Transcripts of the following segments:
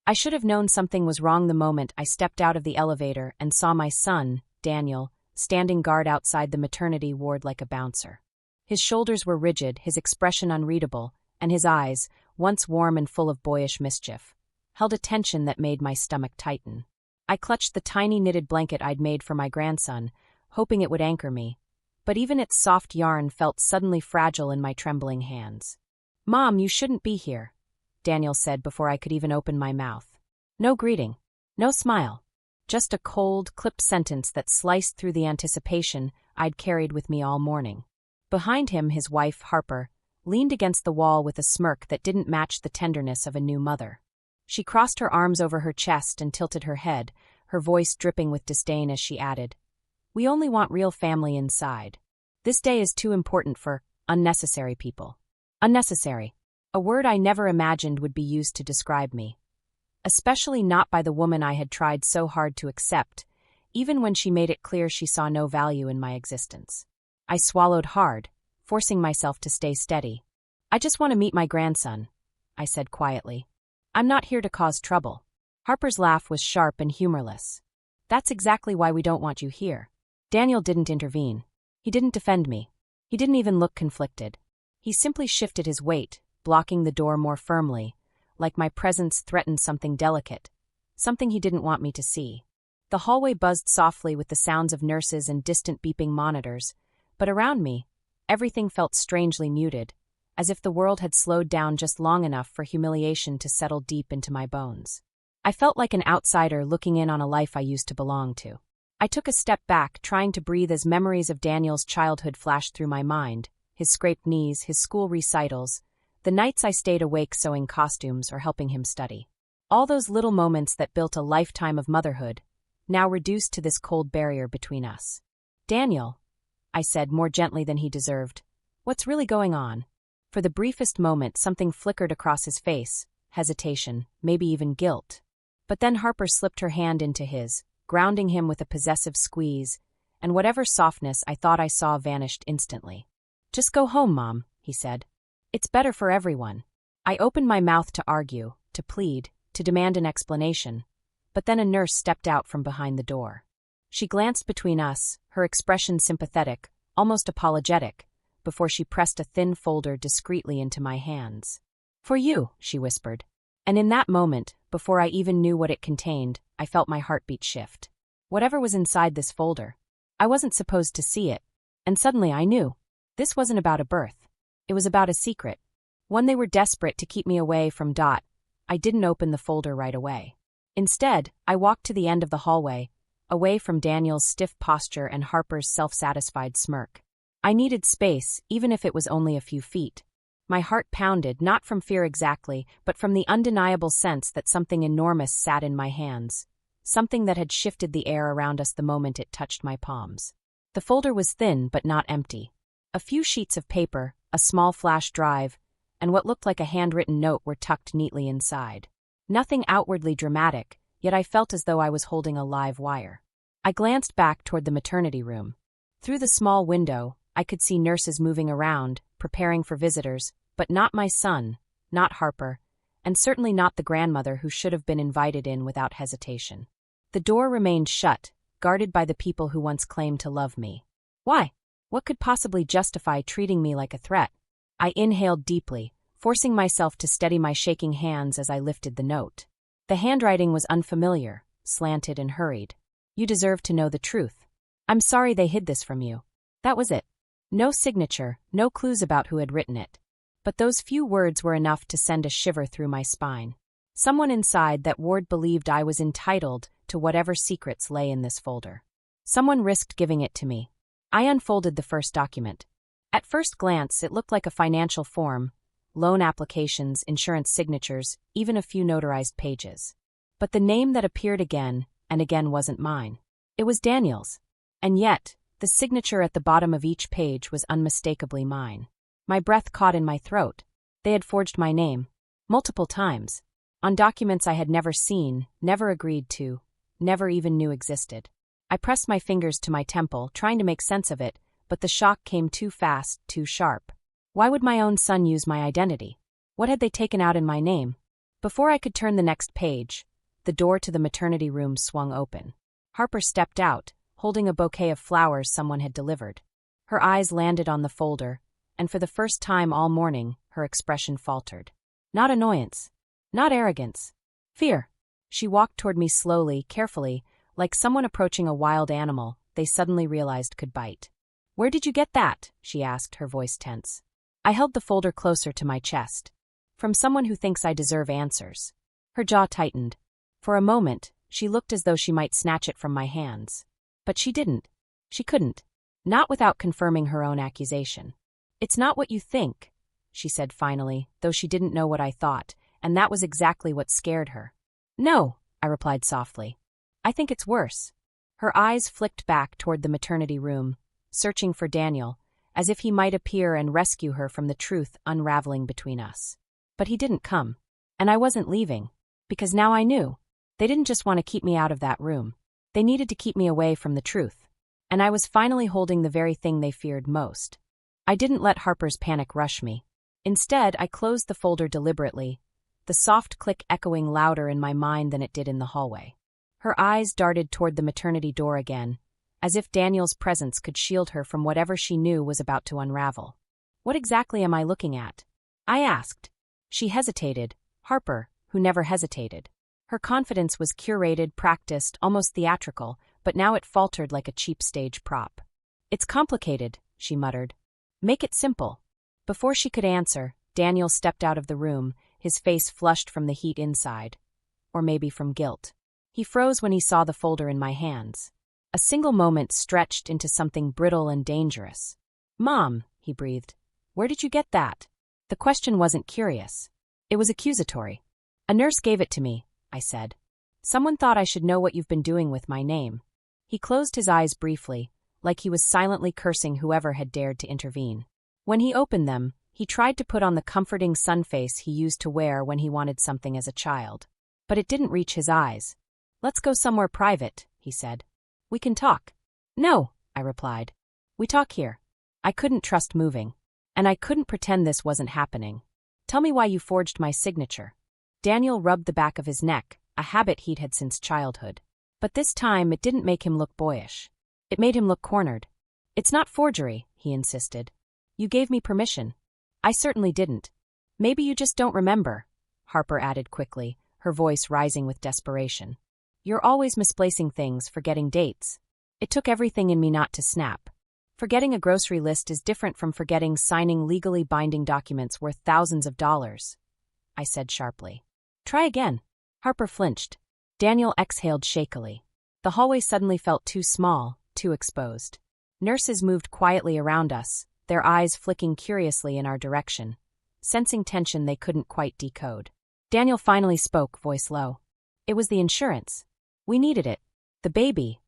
I should have known something was wrong the moment I stepped out of the elevator and saw my son, Daniel, standing guard outside the maternity ward like a bouncer. His shoulders were rigid, his expression unreadable, and his eyes, once warm and full of boyish mischief, held a tension that made my stomach tighten. I clutched the tiny knitted blanket I'd made for my grandson, hoping it would anchor me, but even its soft yarn felt suddenly fragile in my trembling hands. "Mom, you shouldn't be here," Daniel said before I could even open my mouth. No greeting, no smile, just a cold, clipped sentence that sliced through the anticipation I'd carried with me all morning. Behind him, his wife, Harper, leaned against the wall with a smirk that didn't match the tenderness of a new mother. She crossed her arms over her chest and tilted her head, her voice dripping with disdain as she added, "We only want real family inside. This day is too important for unnecessary people." Unnecessary. A word I never imagined would be used to describe me. Especially not by the woman I had tried so hard to accept, even when she made it clear she saw no value in my existence. I swallowed hard, forcing myself to stay steady. "I just want to meet my grandson," I said quietly. "I'm not here to cause trouble." Harper's laugh was sharp and humorless. "That's exactly why we don't want you here." Daniel didn't intervene. He didn't defend me. He didn't even look conflicted. He simply shifted his weight, blocking the door more firmly, like my presence threatened something delicate, something he didn't want me to see. The hallway buzzed softly with the sounds of nurses and distant beeping monitors, but around me, everything felt strangely muted, as if the world had slowed down just long enough for humiliation to settle deep into my bones. I felt like an outsider looking in on a life I used to belong to. I took a step back, trying to breathe as memories of Daniel's childhood flashed through my mind, his scraped knees, his school recitals, the nights I stayed awake sewing costumes or helping him study. All those little moments that built a lifetime of motherhood, now reduced to this cold barrier between us. "Daniel," I said more gently than he deserved, "what's really going on?" For the briefest moment, something flickered across his face, hesitation, maybe even guilt. But then Harper slipped her hand into his, grounding him with a possessive squeeze, and whatever softness I thought I saw vanished instantly. "Just go home, Mom," he said. "It's better for everyone." I opened my mouth to argue, to plead, to demand an explanation, but then a nurse stepped out from behind the door. She glanced between us, her expression sympathetic, almost apologetic, before she pressed a thin folder discreetly into my hands. "For you," she whispered. And in that moment, before I even knew what it contained, I felt my heartbeat shift. Whatever was inside this folder, I wasn't supposed to see it, and suddenly I knew. This wasn't about a birth. It was about a secret. One they were desperate to keep me away from. I didn't open the folder right away. Instead, I walked to the end of the hallway, away from Daniel's stiff posture and Harper's self-satisfied smirk. I needed space, even if it was only a few feet. My heart pounded, not from fear exactly, but from the undeniable sense that something enormous sat in my hands, something that had shifted the air around us the moment it touched my palms. The folder was thin but not empty. A few sheets of paper, a small flash drive, and what looked like a handwritten note were tucked neatly inside. Nothing outwardly dramatic, yet I felt as though I was holding a live wire. I glanced back toward the maternity room. Through the small window, I could see nurses moving around, preparing for visitors, but not my son, not Harper, and certainly not the grandmother who should have been invited in without hesitation. The door remained shut, guarded by the people who once claimed to love me. Why? What could possibly justify treating me like a threat? I inhaled deeply, forcing myself to steady my shaking hands as I lifted the note. The handwriting was unfamiliar, slanted and hurried. "You deserve to know the truth. I'm sorry they hid this from you." That was it. No signature, no clues about who had written it. But those few words were enough to send a shiver through my spine. Someone inside that ward believed I was entitled to whatever secrets lay in this folder. Someone risked giving it to me. I unfolded the first document. At first glance, it looked like a financial form, loan applications, insurance signatures, even a few notarized pages. But the name that appeared again and again wasn't mine. It was Daniel's. And yet, the signature at the bottom of each page was unmistakably mine. My breath caught in my throat. They had forged my name. Multiple times. On documents I had never seen, never agreed to, never even knew existed. I pressed my fingers to my temple, trying to make sense of it, but the shock came too fast, too sharp. Why would my own son use my identity? What had they taken out in my name? Before I could turn the next page, the door to the maternity room swung open. Harper stepped out, holding a bouquet of flowers someone had delivered. Her eyes landed on the folder, and for the first time all morning, her expression faltered. Not annoyance. Not arrogance. Fear. She walked toward me slowly, carefully, like someone approaching a wild animal they suddenly realized could bite. "Where did you get that?" she asked, her voice tense. I held the folder closer to my chest. "From someone who thinks I deserve answers." Her jaw tightened. For a moment, she looked as though she might snatch it from my hands. But she didn't. She couldn't. Not without confirming her own accusation. "It's not what you think," she said finally, though she didn't know what I thought, and that was exactly what scared her. "No," I replied softly. "I think it's worse." Her eyes flicked back toward the maternity room, searching for Daniel, as if he might appear and rescue her from the truth unraveling between us. But he didn't come. And I wasn't leaving. Because now I knew. They didn't just want to keep me out of that room. They needed to keep me away from the truth. And I was finally holding the very thing they feared most. I didn't let Harper's panic rush me. Instead, I closed the folder deliberately, the soft click echoing louder in my mind than it did in the hallway. Her eyes darted toward the maternity door again, as if Daniel's presence could shield her from whatever she knew was about to unravel. "What exactly am I looking at?" I asked. She hesitated, Harper, who never hesitated. Her confidence was curated, practiced, almost theatrical, but now it faltered like a cheap stage prop. "It's complicated," she muttered. "Make it simple." Before she could answer, Daniel stepped out of the room, his face flushed from the heat inside. Or maybe from guilt. He froze when he saw the folder in my hands. A single moment stretched into something brittle and dangerous. "Mom," he breathed, "where did you get that?" The question wasn't curious. It was accusatory. "A nurse gave it to me," I said. "Someone thought I should know what you've been doing with my name." He closed his eyes briefly, like he was silently cursing whoever had dared to intervene. When he opened them, he tried to put on the comforting sun face he used to wear when he wanted something as a child. But it didn't reach his eyes. "Let's go somewhere private," he said. "We can talk." "No," I replied. "We talk here." I couldn't trust moving. And I couldn't pretend this wasn't happening. "Tell me why you forged my signature." Daniel rubbed the back of his neck, a habit he'd had since childhood. But this time it didn't make him look boyish. It made him look cornered. "It's not forgery," he insisted. "You gave me permission." "I certainly didn't." "Maybe you just don't remember," Harper added quickly, her voice rising with desperation. "You're always misplacing things, forgetting dates." It took everything in me not to snap. Forgetting a grocery list is different from forgetting signing legally binding documents worth thousands of dollars, I said sharply. "Try again." Harper flinched. Daniel exhaled shakily. The hallway suddenly felt too small, too exposed. Nurses moved quietly around us, their eyes flicking curiously in our direction, sensing tension they couldn't quite decode. Daniel finally spoke, voice low. "It was the insurance. We needed it. The baby.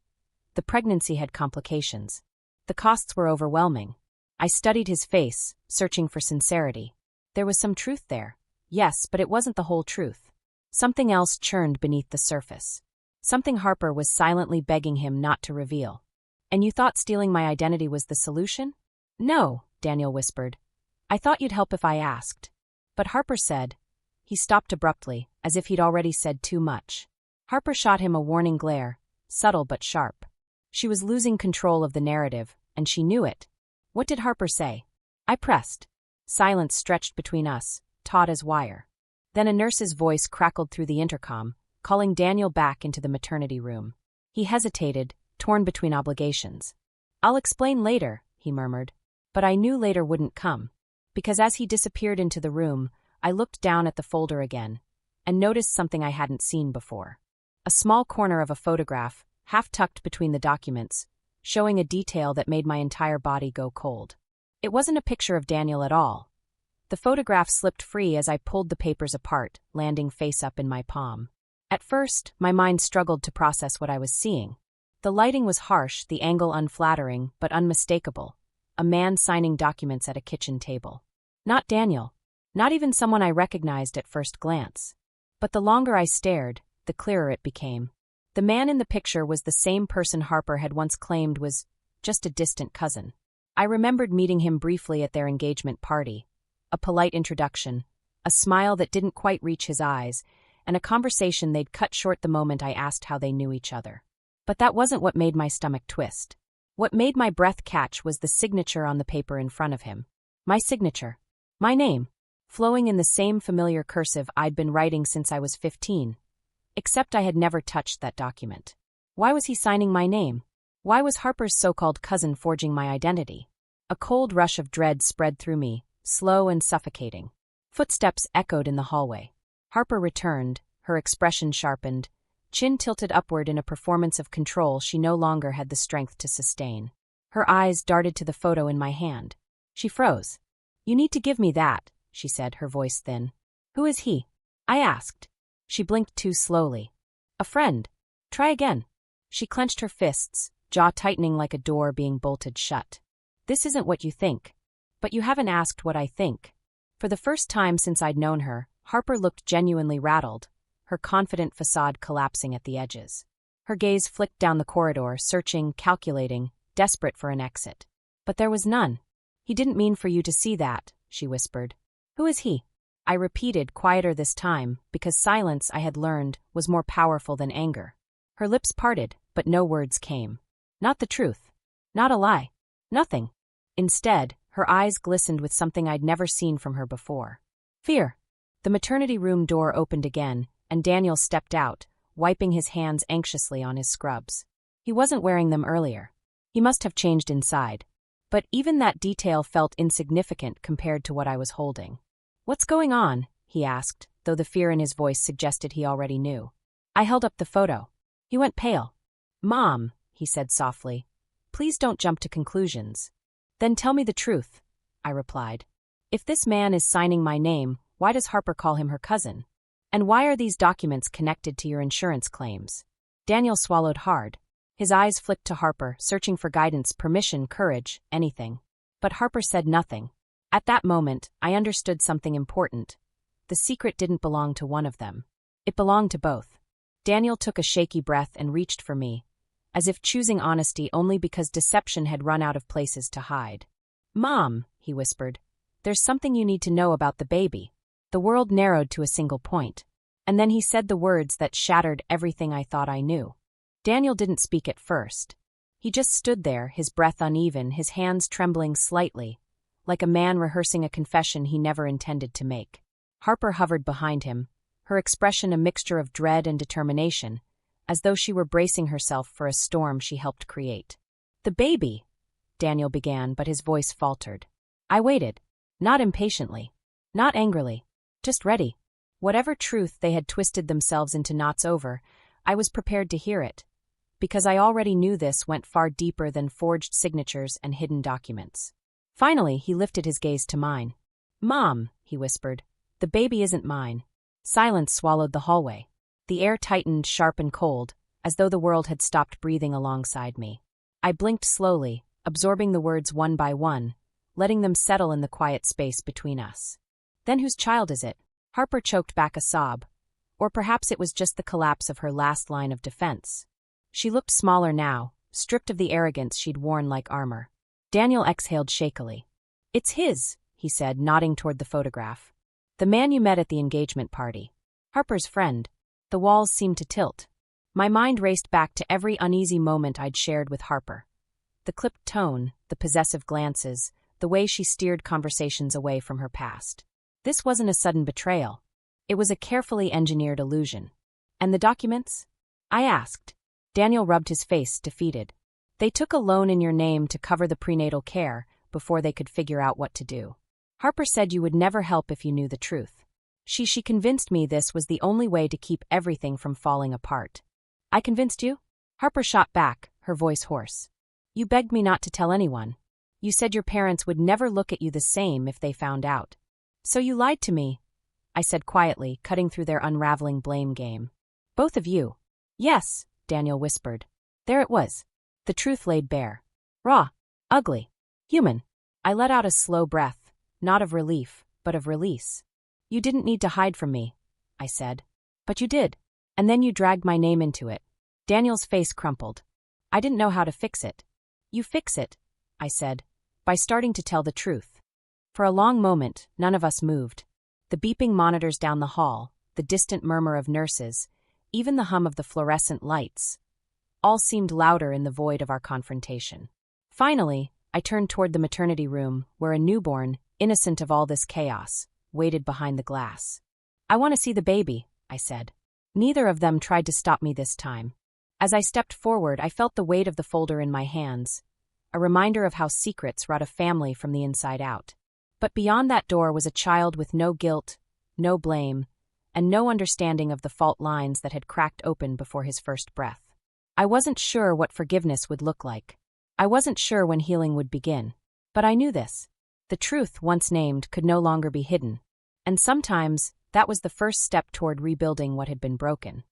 The pregnancy had complications. The costs were overwhelming." I studied his face, searching for sincerity. There was some truth there. Yes, but it wasn't the whole truth. Something else churned beneath the surface. Something Harper was silently begging him not to reveal. "And you thought stealing my identity was the solution?" "No," Daniel whispered. "I thought you'd help if I asked." But Harper said. He stopped abruptly, as if he'd already said too much. Harper shot him a warning glare, subtle but sharp. She was losing control of the narrative, and she knew it. What did Harper say? I pressed. Silence stretched between us, taut as wire. Then a nurse's voice crackled through the intercom, calling Daniel back into the maternity room. He hesitated, torn between obligations. "I'll explain later," he murmured. But I knew later wouldn't come. Because as he disappeared into the room, I looked down at the folder again, and noticed something I hadn't seen before. A small corner of a photograph, half tucked between the documents, showing a detail that made my entire body go cold. It wasn't a picture of Daniel at all. The photograph slipped free as I pulled the papers apart, landing face up in my palm. At first, my mind struggled to process what I was seeing. The lighting was harsh, the angle unflattering, but unmistakable. A man signing documents at a kitchen table. Not Daniel. Not even someone I recognized at first glance. But the longer I stared, the clearer it became. The man in the picture was the same person Harper had once claimed was just a distant cousin. I remembered meeting him briefly at their engagement party. A polite introduction, a smile that didn't quite reach his eyes, and a conversation they'd cut short the moment I asked how they knew each other. But that wasn't what made my stomach twist. What made my breath catch was the signature on the paper in front of him. My signature. My name. Flowing in the same familiar cursive I'd been writing since I was 15. Except I had never touched that document. Why was he signing my name? Why was Harper's so-called cousin forging my identity? A cold rush of dread spread through me, slow and suffocating. Footsteps echoed in the hallway. Harper returned, her expression sharpened, chin tilted upward in a performance of control she no longer had the strength to sustain. Her eyes darted to the photo in my hand. She froze. "You need to give me that," she said, her voice thin. "Who is he?" I asked. She blinked too slowly. "A friend. Try again." She clenched her fists, jaw tightening like a door being bolted shut. "This isn't what you think. But you haven't asked what I think." For the first time since I'd known her, Harper looked genuinely rattled, her confident facade collapsing at the edges. Her gaze flicked down the corridor, searching, calculating, desperate for an exit. But there was none. "He didn't mean for you to see that," she whispered. "Who is he?" I repeated, quieter this time, because silence, I had learned, was more powerful than anger. Her lips parted, but no words came. Not the truth. Not a lie. Nothing. Instead, her eyes glistened with something I'd never seen from her before. Fear. The maternity room door opened again, and Daniel stepped out, wiping his hands anxiously on his scrubs. He wasn't wearing them earlier. He must have changed inside. But even that detail felt insignificant compared to what I was holding. "What's going on?" he asked, though the fear in his voice suggested he already knew. I held up the photo. He went pale. "Mom," he said softly, "please don't jump to conclusions." "Then tell me the truth," I replied. "If this man is signing my name, why does Harper call him her cousin? And why are these documents connected to your insurance claims?" Daniel swallowed hard. His eyes flicked to Harper, searching for guidance, permission, courage, anything. But Harper said nothing. At that moment, I understood something important. The secret didn't belong to one of them. It belonged to both. Daniel took a shaky breath and reached for me, as if choosing honesty only because deception had run out of places to hide. "Mom," he whispered, "there's something you need to know about the baby." The world narrowed to a single point. And then he said the words that shattered everything I thought I knew. Daniel didn't speak at first. He just stood there, his breath uneven, his hands trembling slightly, like a man rehearsing a confession he never intended to make. Harper hovered behind him, her expression a mixture of dread and determination, as though she were bracing herself for a storm she helped create. "The baby," Daniel began, but his voice faltered. I waited, not impatiently, not angrily, just ready. Whatever truth they had twisted themselves into knots over, I was prepared to hear it, because I already knew this went far deeper than forged signatures and hidden documents. Finally, he lifted his gaze to mine. "Mom," he whispered, "the baby isn't mine." Silence swallowed the hallway. The air tightened, sharp and cold, as though the world had stopped breathing alongside me. I blinked slowly, absorbing the words one by one, letting them settle in the quiet space between us. "Then whose child is it?" Harper choked back a sob. Or perhaps it was just the collapse of her last line of defense. She looked smaller now, stripped of the arrogance she'd worn like armor. Daniel exhaled shakily. "It's his," he said, nodding toward the photograph. "The man you met at the engagement party. Harper's friend." The walls seemed to tilt. My mind raced back to every uneasy moment I'd shared with Harper. The clipped tone, the possessive glances, the way she steered conversations away from her past. This wasn't a sudden betrayal. It was a carefully engineered illusion. "And the documents?" I asked. Daniel rubbed his face, defeated. "They took a loan in your name to cover the prenatal care before they could figure out what to do. Harper said you would never help if you knew the truth. She convinced me this was the only way to keep everything from falling apart." "I convinced you?" Harper shot back, her voice hoarse. "You begged me not to tell anyone. You said your parents would never look at you the same if they found out. So you lied to me," I said quietly, cutting through their unraveling blame game. "Both of you." "Yes," Daniel whispered. There it was. The truth laid bare. Raw. Ugly. Human. I let out a slow breath, not of relief, but of release. "You didn't need to hide from me," I said. "But you did. And then you dragged my name into it." Daniel's face crumpled. "I didn't know how to fix it." "You fix it," I said, "by starting to tell the truth." For a long moment, none of us moved. The beeping monitors down the hall, the distant murmur of nurses, even the hum of the fluorescent lights, all seemed louder in the void of our confrontation. Finally, I turned toward the maternity room, where a newborn, innocent of all this chaos, waited behind the glass. "I want to see the baby," I said. Neither of them tried to stop me this time. As I stepped forward, I felt the weight of the folder in my hands, a reminder of how secrets rot a family from the inside out. But beyond that door was a child with no guilt, no blame, and no understanding of the fault lines that had cracked open before his first breath. I wasn't sure what forgiveness would look like. I wasn't sure when healing would begin. But I knew this. The truth, once named, could no longer be hidden. And sometimes, that was the first step toward rebuilding what had been broken.